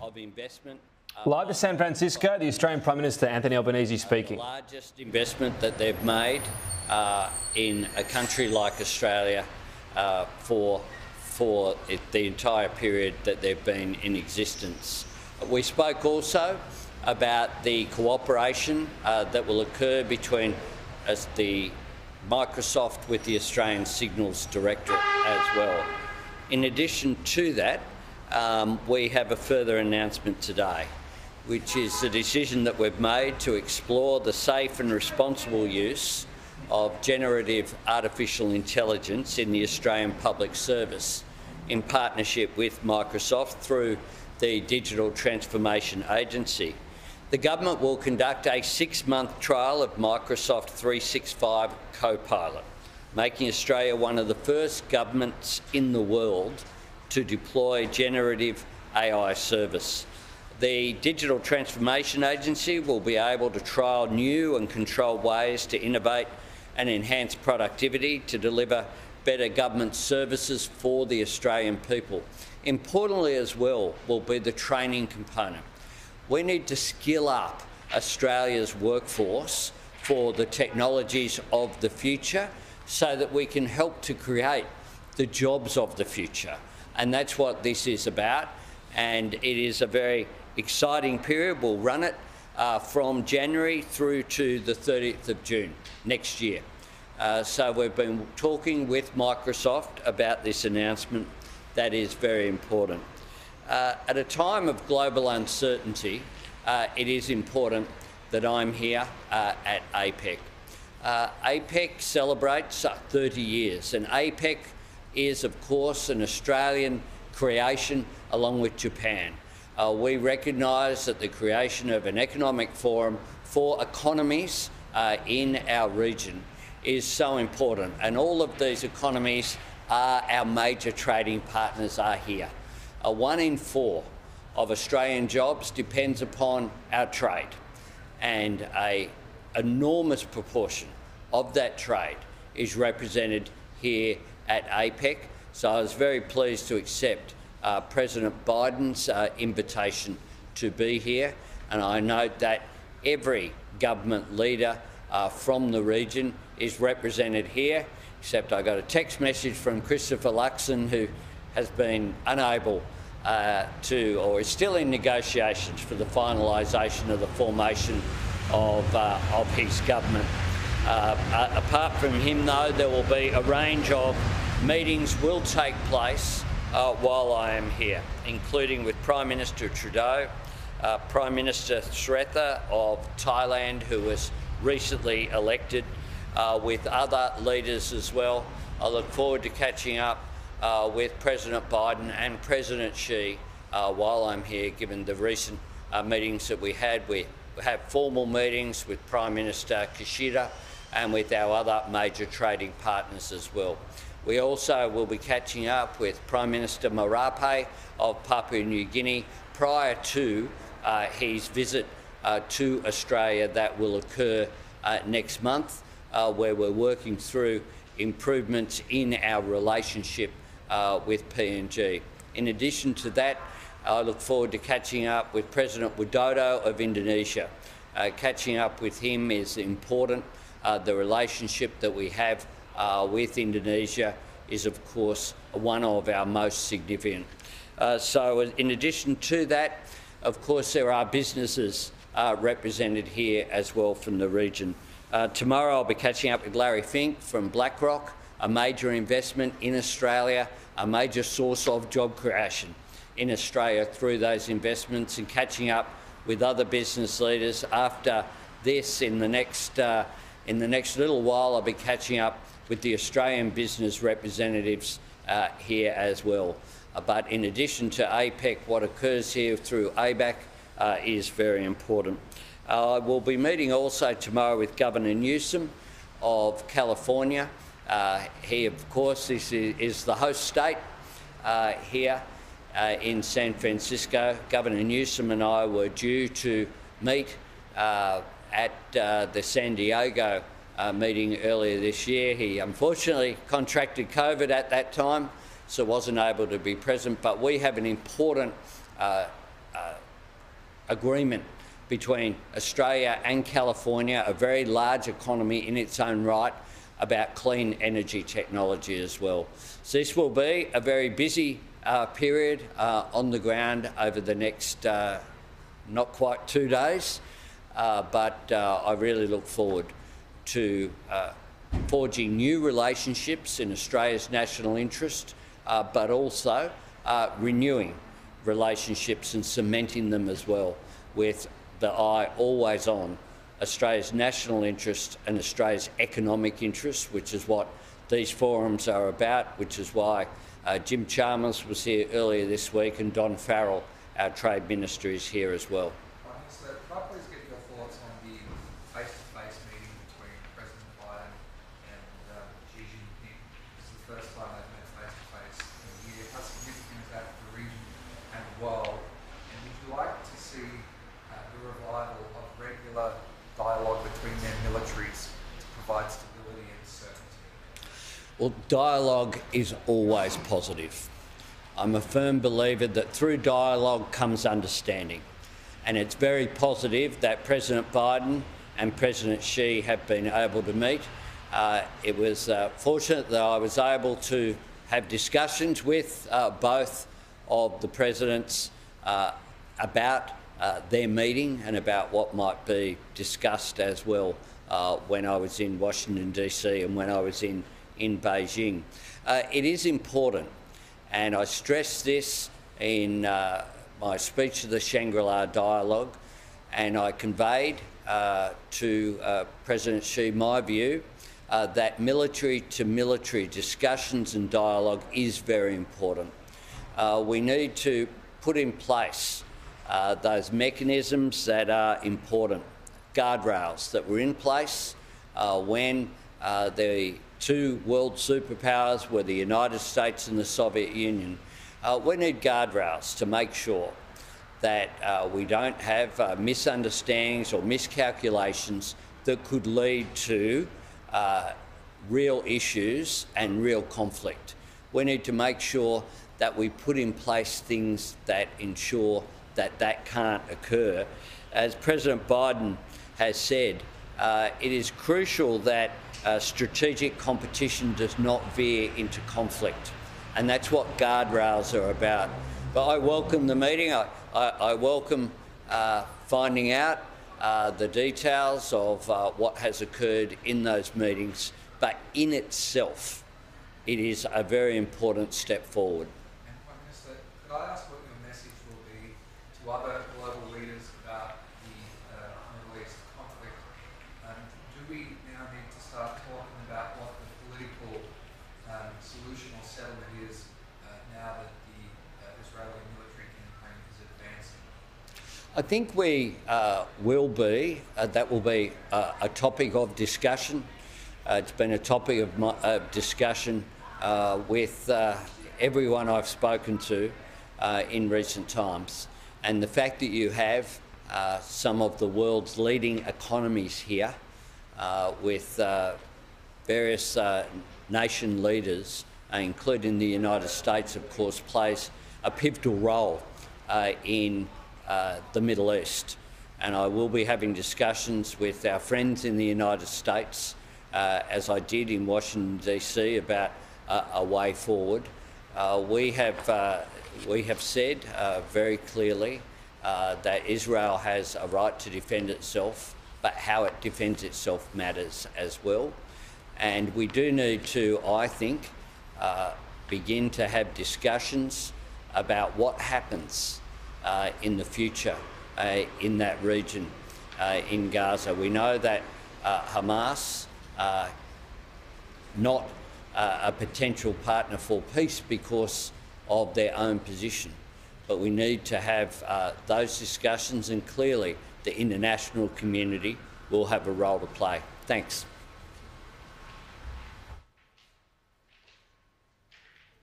of investment. Live to San Francisco, the Australian Prime Minister Anthony Albanese speaking. The largest investment that they've made in a country like Australia for the entire period that they've been in existence. We spoke also about the cooperation that will occur between the Microsoft with the Australian Signals Directorate as well. In addition to that, we have a further announcement today, which is the decision that we've made to explore the safe and responsible use of generative artificial intelligence in the Australian Public Service in partnership with Microsoft through the Digital Transformation Agency. The government will conduct a 6-month trial of Microsoft 365 Copilot, making Australia one of the first governments in the world to deploy generative AI service. The Digital Transformation Agency will be able to trial new and controlled ways to innovate and enhance productivity to deliver better government services for the Australian people. Importantly as well will be the training component. We need to skill up Australia's workforce for the technologies of the future so that we can help to create the jobs of the future. And that's what this is about. And it is a very exciting period. We'll run it from January through to the 30th of June next year. So we've been talking with Microsoft about this announcement. That is very important. At a time of global uncertainty, it is important that I'm here at APEC. APEC celebrates 30 years, and APEC is, of course, an Australian creation along with Japan. We recognise that the creation of an economic forum for economies in our region is so important, and all of these economies are our major trading partners are here. 1 in 4 of Australian jobs depends upon our trade, and an enormous proportion of that trade is represented here at APEC. So I was very pleased to accept President Biden's invitation to be here, and I note that every government leader from the region is represented here, except I got a text message from Christopher Luxon, who has been unable or is still in negotiations for the finalisation of the formation of his government. Apart from him, though, there will be a range of meetings will take place while I am here, including with Prime Minister Trudeau, Prime Minister Srettha of Thailand, who was recently elected, with other leaders as well. I look forward to catching up with President Biden and President Xi while I'm here, given the recent meetings that we had. We have formal meetings with Prime Minister Kishida and with our other major trading partners as well. We also will be catching up with Prime Minister Marape of Papua New Guinea prior to his visit to Australia that will occur next month, where we're working through improvements in our relationship with PNG. In addition to that, I look forward to catching up with President Widodo of Indonesia. Catching up with him is important. The relationship that we have with Indonesia is, of course, one of our most significant. So in addition to that, of course, there are businesses represented here as well from the region. Tomorrow I'll be catching up with Larry Fink from BlackRock, a major investment in Australia, a major source of job creation in Australia through those investments, and catching up with other business leaders. After this, in the next little while, I'll be catching up with the Australian business representatives here as well. But in addition to APEC, what occurs here through ABAC is very important. I will be meeting also tomorrow with Governor Newsom of California. He, of course, is the host state here in San Francisco. Governor Newsom and I were due to meet at the San Diego meeting earlier this year. He unfortunately contracted COVID at that time, so wasn't able to be present, but we have an important agreement between Australia and California, a very large economy in its own right, about clean energy technology as well. So this will be a very busy period on the ground over the next not quite 2 days, but I really look forward to forging new relationships in Australia's national interest, but also renewing relationships and cementing them as well, with the eye always on Australia's national interest and Australia's economic interest, which is what these forums are about, which is why Jim Chalmers was here earlier this week, and Don Farrell, our Trade Minister, is here as well. Prime Minister, can I please get your thoughts on the face-to-face meeting between President Biden and Xi Jinping? This is the first time they've met face-to-face in a year. How significant is that for the region and the world? And would you like to see the revival of regular dialogue between their militaries to provide stability and certainty? Well, dialogue is always positive. I'm a firm believer that through dialogue comes understanding. And it's very positive that President Biden and President Xi have been able to meet. It was fortunate that I was able to have discussions with both of the presidents about their meeting and about what might be discussed as well when I was in Washington DC and when I was in Beijing. It is important, and I stressed this in my speech to the Shangri-La Dialogue, and I conveyed to President Xi my view that military-to-military discussions and dialogue is very important. We need to put in place those mechanisms that are important, guardrails that were in place when the two world superpowers were the United States and the Soviet Union. We need guardrails to make sure that we don't have misunderstandings or miscalculations that could lead to real issues and real conflict. We need to make sure that we put in place things that ensure that that can't occur. As President Biden has said, it is crucial that strategic competition does not veer into conflict, and that's what guardrails are about. But I welcome the meeting. I welcome finding out the details of what has occurred in those meetings, but in itself, it is a very important step forward. And Prime Minister, could I ask what your message will be to other global leaders about the Middle East conflict? Do we now need to start talking about what the political solution or settlement is now that the Israeli military campaign is advancing? I think we will be. That will be a topic of discussion. It's been a topic of discussion with everyone I've spoken to in recent times. And the fact that you have some of the world's leading economies here with various nation leaders, including the United States, of course, plays a pivotal role in the Middle East. And I will be having discussions with our friends in the United States, as I did in Washington DC, about a way forward. We have said very clearly that Israel has a right to defend itself, but how it defends itself matters as well. And we do need to, I think, begin to have discussions about what happens in the future in that region, in Gaza. We know that Hamas not a potential partner for peace because of their own position. But we need to have those discussions, and clearly the international community will have a role to play. Thanks.